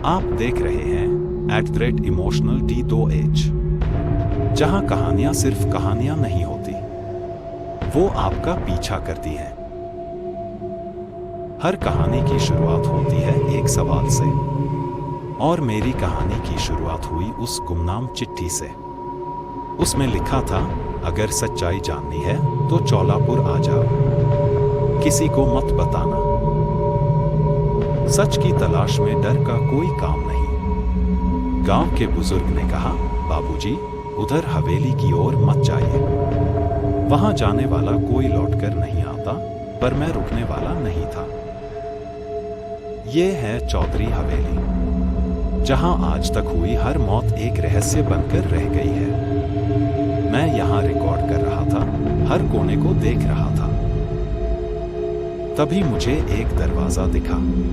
आप देख रहे हैं @emotional T2H, जहां कहानियां सिर्फ कहानियां नहीं होती, वो आपका पीछा करती हैं। हर कहानी की शुरुआत होती है एक सवाल से, और मेरी कहानी की शुरुआत हुई उस गुमनाम चिट्ठी से। उसमें लिखा था, अगर सच्चाई जाननी है तो चौलापुर आ जाओ, किसी को मत बताना। सच की तलाश में डर का कोई काम नहीं। गांव के बुजुर्ग ने कहा, बाबूजी, उधर हवेली की ओर मत जाइए, वहां जाने वाला कोई लौटकर नहीं आता। पर मैं रुकने वाला नहीं था। ये है चौधरी हवेली, जहां आज तक हुई हर मौत एक रहस्य बनकर रह गई है। मैं यहां रिकॉर्ड कर रहा था, हर कोने को देख रहा था। तभी मुझे एक दरवाजा दिखा,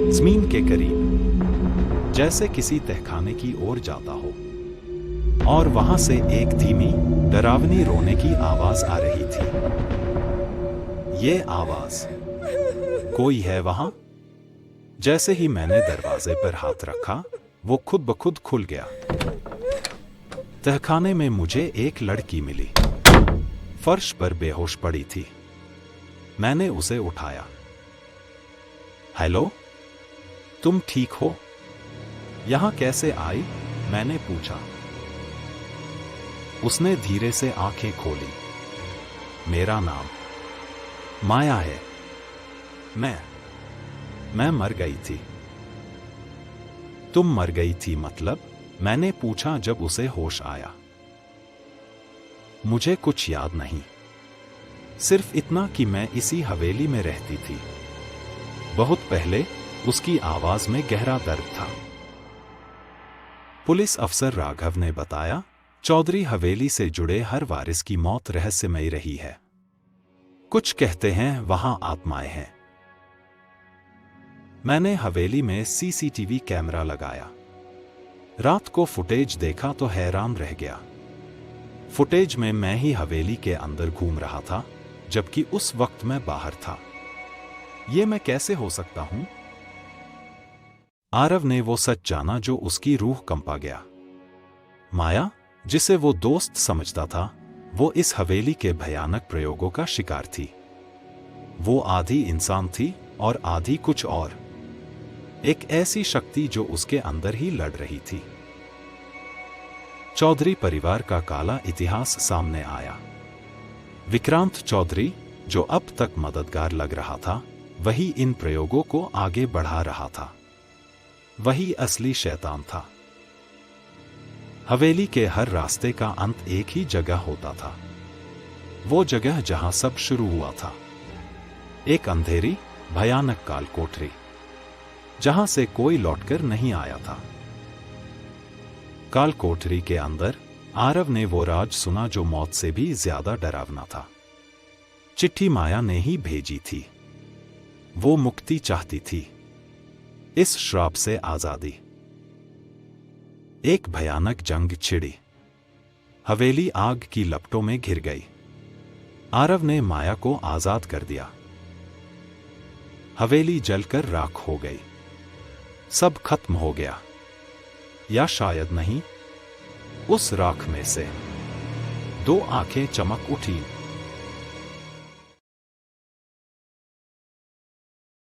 जमीन के करीब, जैसे किसी तहखाने की ओर जाता हो। और वहां से एक धीमी, डरावनी रोने की आवाज आ रही थी। ये आवाज, कोई है वहां? जैसे ही मैंने दरवाजे पर हाथ रखा, वो खुद ब खुद खुल गया। तहखाने में मुझे एक लड़की मिली, फर्श पर बेहोश पड़ी थी। मैंने उसे उठाया। हेलो, तुम ठीक हो? यहां कैसे आई? मैंने पूछा। उसने धीरे से आंखें खोली। मेरा नाम माया है। मैं मर गई थी। तुम मर गई थी मतलब? मैंने पूछा जब उसे होश आया। मुझे कुछ याद नहीं, सिर्फ इतना कि मैं इसी हवेली में रहती थी। बहुत पहले। उसकी आवाज में गहरा दर्द था। पुलिस अफसर राघव ने बताया, चौधरी हवेली से जुड़े हर वारिस की मौत रहस्यमयी रही है। कुछ कहते हैं वहां आत्माएं हैं। मैंने हवेली में सीसीटीवी कैमरा लगाया। रात को फुटेज देखा तो हैरान रह गया। फुटेज में मैं ही हवेली के अंदर घूम रहा था, जबकि उस वक्त मैं बाहर था। ये मैं कैसे हो सकता हूं? आरव ने वो सच जाना जो उसकी रूह कंपा गया। माया, जिसे वो दोस्त समझता था, वो इस हवेली के भयानक प्रयोगों का शिकार थी। वो आधी इंसान थी और आधी कुछ और, एक ऐसी शक्ति जो उसके अंदर ही लड़ रही थी। चौधरी परिवार का काला इतिहास सामने आया। विक्रांत चौधरी, जो अब तक मददगार लग रहा था, वही इन प्रयोगों को आगे बढ़ा रहा था। वही असली शैतान था। हवेली के हर रास्ते का अंत एक ही जगह होता था, वो जगह जहां सब शुरू हुआ था। एक अंधेरी, भयानक काल कोठरी, जहां से कोई लौटकर नहीं आया था। काल कोठरी के अंदर आरव ने वो राज सुना जो मौत से भी ज्यादा डरावना था। चिट्ठी माया ने ही भेजी थी। वो मुक्ति चाहती थी, इस श्राप से आजादी। एक भयानक जंग छिड़ी। हवेली आग की लपटों में घिर गई। आरव ने माया को आजाद कर दिया। हवेली जलकर राख हो गई। सब खत्म हो गया। या शायद नहीं। उस राख में से दो आंखें चमक उठी।